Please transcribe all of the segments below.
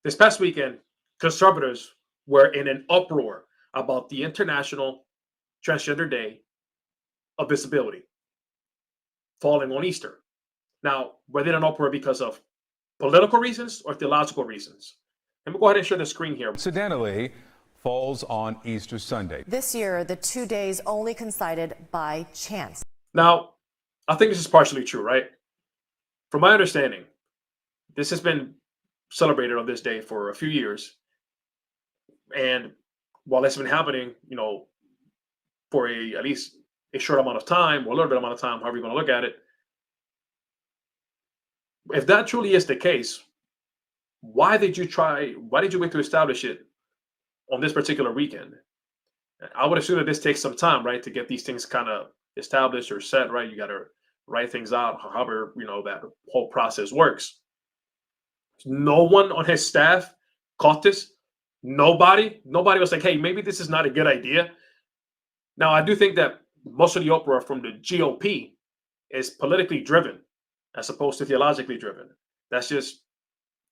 This past weekend, conservatives were in an uproar about the International Transgender Day of Visibility falling on Easter. Now, were they in an uproar because of political reasons or theological reasons? Let me go ahead and share the screen here. Incidentally, falls on Easter Sunday. This year, the 2 days only coincided by chance. Now, I think this is partially true, right? From my understanding, this has been celebrated on this day for a few years. And while it's been happening, for at least a short amount of time or a little bit amount of time, however you're going to look at it, if that truly is the case, why did you wait to establish it on this particular weekend? I would assume that this takes some time, right, to get these things kind of established or set, right? You got to write things out, however, that whole process works. No one on his staff caught this. Nobody was like, hey, maybe this is not a good idea. Now, I do think that most of the uproar from the GOP is politically driven as opposed to theologically driven. That's just,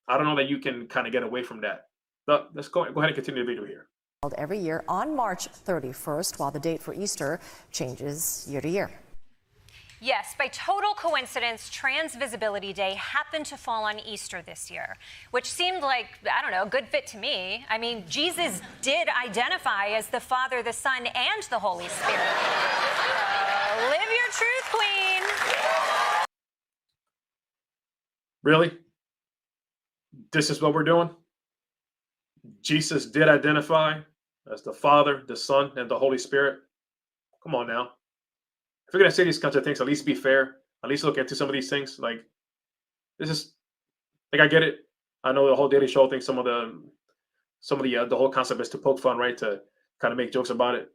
I don't know that you can kind of get away from that. But let's go ahead and continue the video here. Every year on March 31st, while the date for Easter changes year to year. Yes, by total coincidence, Trans Visibility Day happened to fall on Easter this year, which seemed like, I don't know, a good fit to me. I mean, Jesus did identify as the Father, the Son, and the Holy Spirit. Live your truth, Queen. Really? This is what we're doing? Jesus did identify as the Father, the Son, and the Holy Spirit. Come on now. If you're going to say these kinds of things, at least be fair. At least look into some of these things. Like, this is, like, I get it. I know the whole Daily Show thing, some of the whole concept is to poke fun, right? To kind of make jokes about it.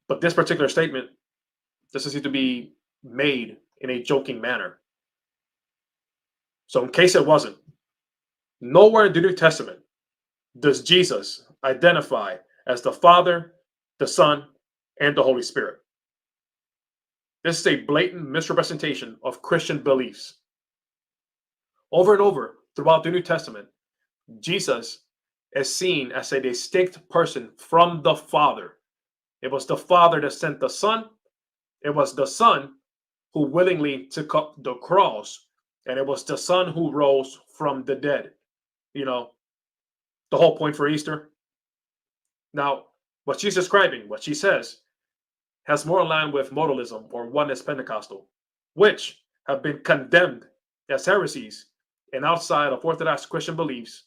But this particular statement, this is to be made in a joking manner. So in case it wasn't, nowhere in the New Testament does Jesus identify as the Father, the Son, and the Holy Spirit. This is a blatant misrepresentation of Christian beliefs. Over and over throughout the New Testament, Jesus is seen as a distinct person from the Father. It was the Father that sent the Son. It was the Son who willingly took up the cross. And it was the Son who rose from the dead. The whole point for Easter. Now, what she's describing, what she says, has more in line with modalism or oneness Pentecostal, which have been condemned as heresies and outside of Orthodox Christian beliefs.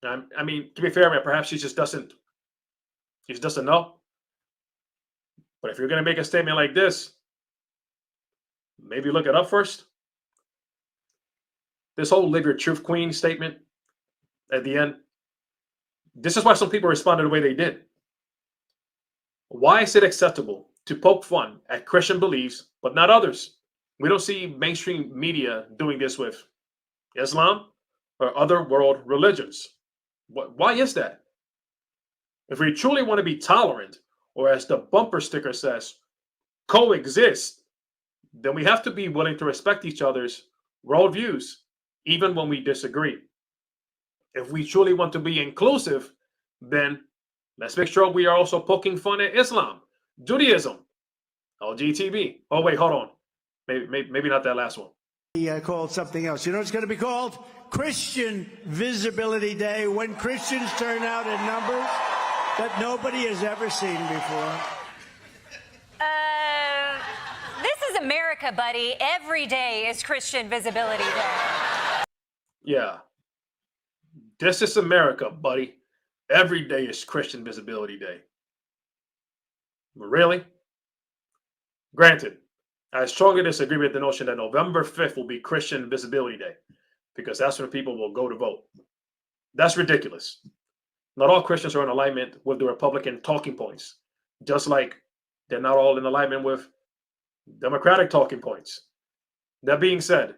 I mean, to be fair, perhaps she just doesn't know. But if you're going to make a statement like this, maybe look it up first. This whole "Live Your Truth, Queen" statement at the end. This is why some people responded the way they did. Why is it acceptable to poke fun at Christian beliefs, but not others? We don't see mainstream media doing this with Islam or other world religions. Why is that? If we truly want to be tolerant, or as the bumper sticker says, coexist, then we have to be willing to respect each other's worldviews, even when we disagree. If we truly want to be inclusive, then let's make sure we are also poking fun at Islam, Judaism, LGTB. Oh, wait, hold on. Maybe not that last one. He called something else. You know it's going to be called? Christian Visibility Day, when Christians turn out in numbers that nobody has ever seen before. This is America, buddy. Every day is Christian Visibility Day. Yeah. This is America, buddy. Every day is Christian Visibility Day. Really? Granted, I strongly disagree with the notion that November 5th will be Christian Visibility Day, because that's when people will go to vote. That's ridiculous. Not all Christians are in alignment with the Republican talking points, just like they're not all in alignment with Democratic talking points. That being said,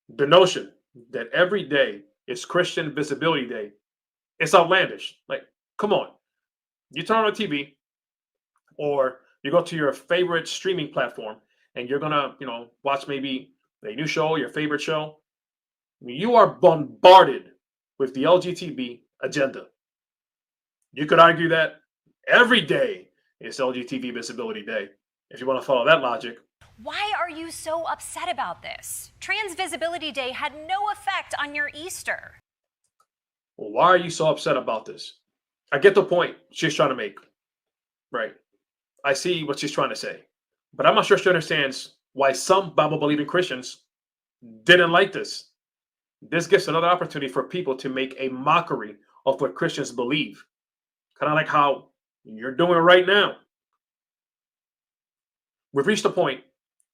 the notion that every day is Christian Visibility Day, it's outlandish. Like, come on. You turn on TV or you go to your favorite streaming platform and you're going to, watch maybe a new show, your favorite show, I mean, you are bombarded with the LGBT agenda. You could argue that every day is LGBT Visibility Day, if you want to follow that logic. Why are you so upset about this? Trans Visibility Day had no effect on your Easter. Well, why are you so upset about this? I get the point she's trying to make, right? I see what she's trying to say, but I'm not sure she understands why some Bible-believing Christians didn't like this. This gives another opportunity for people to make a mockery of what Christians believe, kind of like how you're doing right now. We've reached a point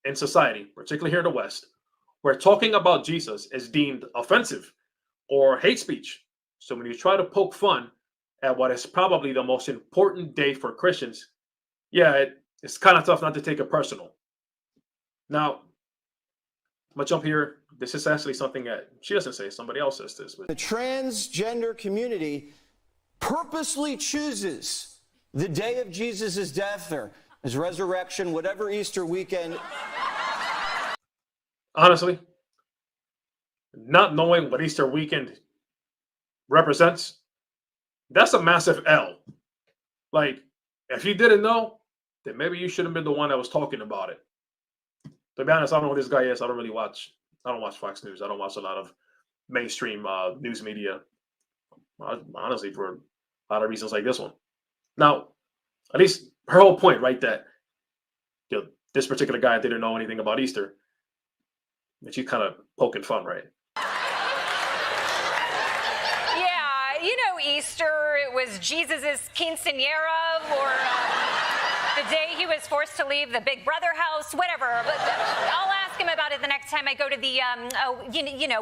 in society, particularly here in the West, where talking about Jesus is deemed offensive or hate speech. So when you try to poke fun at what is probably the most important day for Christians, yeah, it's kind of tough not to take it personal. Now, I'm gonna jump here. This is actually something that she doesn't say, somebody else says this. The transgender community purposely chooses the day of Jesus' death or his resurrection, whatever Easter weekend. Honestly, not knowing what Easter weekend represents, that's a massive L. Like, if you didn't know, then maybe you shouldn't have been the one that was talking about it. To be honest, I don't know who this guy is. I don't watch Fox News. I don't watch a lot of mainstream news media. Honestly, for a lot of reasons like this one. Now, at least her whole point, right, that this particular guy didn't know anything about Easter, and she's kind of poking fun, right? Yeah, you know Easter, it was Jesus' quinceañera or the day he was forced to leave the Big Brother house, whatever. But I'll ask him about it the next time I go to the,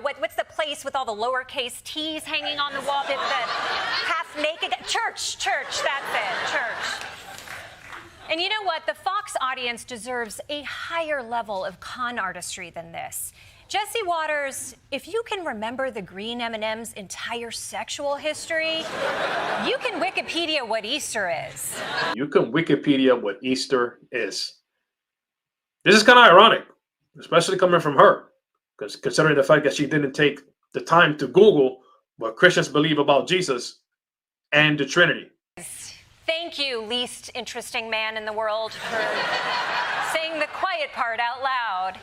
what's the place with all the lowercase t's hanging on the wall? The half-naked church, that's it, church. And you know what? The Fox audience deserves a higher level of con artistry than this. Jesse Waters, if you can remember the green M&M's entire sexual history, you can Wikipedia what Easter is. You can Wikipedia what Easter is. This is kind of ironic, especially coming from her, because considering the fact that she didn't take the time to Google what Christians believe about Jesus and the Trinity. Thank you, least interesting man in the world, for saying the quiet part out loud.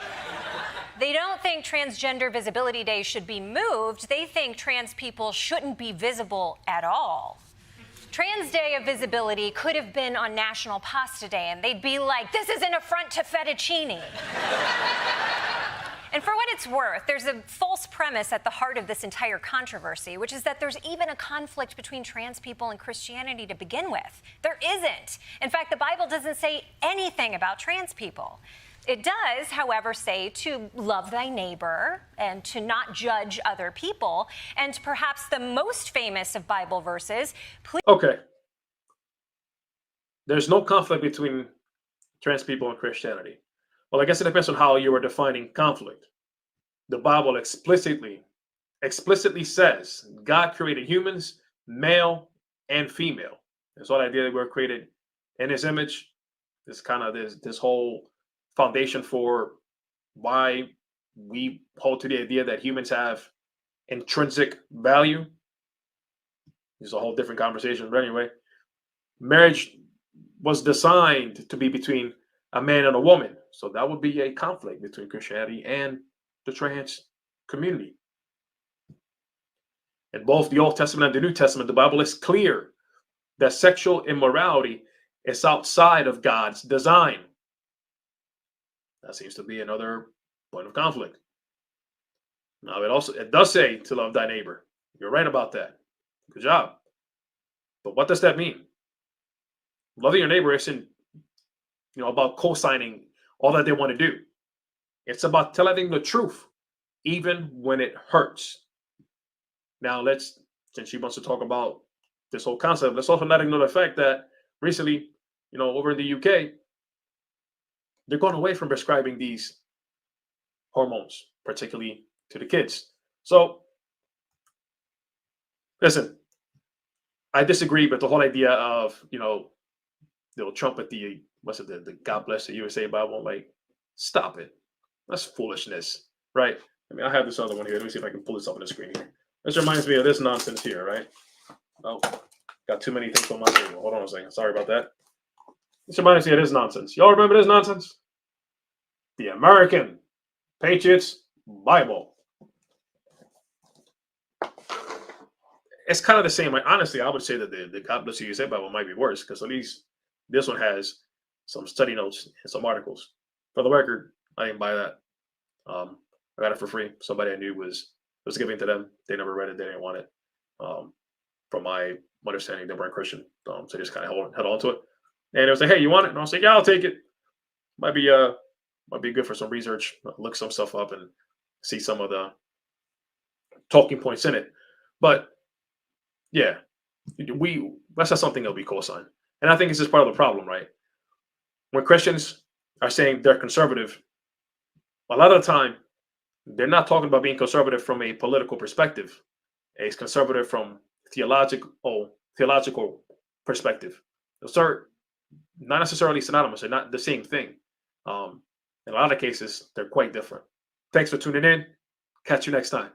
They don't think Transgender Visibility Day should be moved. They think trans people shouldn't be visible at all. Trans Day of Visibility could have been on National Pasta Day, and they'd be like, this is an affront to fettuccine. And for what it's worth, there's a false premise at the heart of this entire controversy, which is that there's even a conflict between trans people and Christianity to begin with. There isn't. In fact, the Bible doesn't say anything about trans people. It does, however, say to love thy neighbor and to not judge other people. And perhaps the most famous of Bible verses, Okay. There's no conflict between trans people and Christianity. Well, I guess it depends on how you are defining conflict. The Bible explicitly says God created humans, male and female. That's what idea that we're created in his image. This kind of this whole foundation for why we hold to the idea that humans have intrinsic value. This is a whole different conversation, but anyway, marriage was designed to be between a man and a woman. So that would be a conflict between Christianity and the trans community. In both the Old Testament and the New Testament, the Bible is clear that sexual immorality is outside of God's design. That seems to be another point of conflict. Now, it does say to love thy neighbor. You're right about that. Good job. But what does that mean? Loving your neighbor isn't, about co-signing all that they want to do. It's about telling the truth, even when it hurts. Now, since she wants to talk about this whole concept, let's also not ignore the fact that recently, over in the UK, they're going away from prescribing these hormones, particularly to the kids. So, listen, I disagree with the whole idea of, they'll trumpet the God bless the USA Bible. Like, stop it. That's foolishness. right? I mean, I have this other one here. Let me see if I can pull this up on the screen here. This reminds me of this nonsense here, right? Oh, got too many things on my table. Hold on a second. Sorry about that. This reminds me of this nonsense. Y'all remember this nonsense? The American Patriots Bible. It's kind of the same. Like, honestly, I would say that the God Bless You USA Bible might be worse because at least this one has some study notes and some articles. For the record, I didn't buy that. I got it for free. Somebody I knew was giving to them. They never read it. They didn't want it. From my understanding, they weren't Christian, so they just kind of held on to it. And it was like, "Hey, you want it?" And I was like, "Yeah, I'll take it." Might be good for some research. Look some stuff up and see some of the talking points in it. But yeah, that's not something that we co-sign. And I think it's just part of the problem, right? When Christians are saying they're conservative, a lot of the time they're not talking about being conservative from a political perspective. It's conservative from theological perspective. Those are not necessarily synonymous. They're not the same thing. In a lot of cases, they're quite different. Thanks for tuning in. Catch you next time.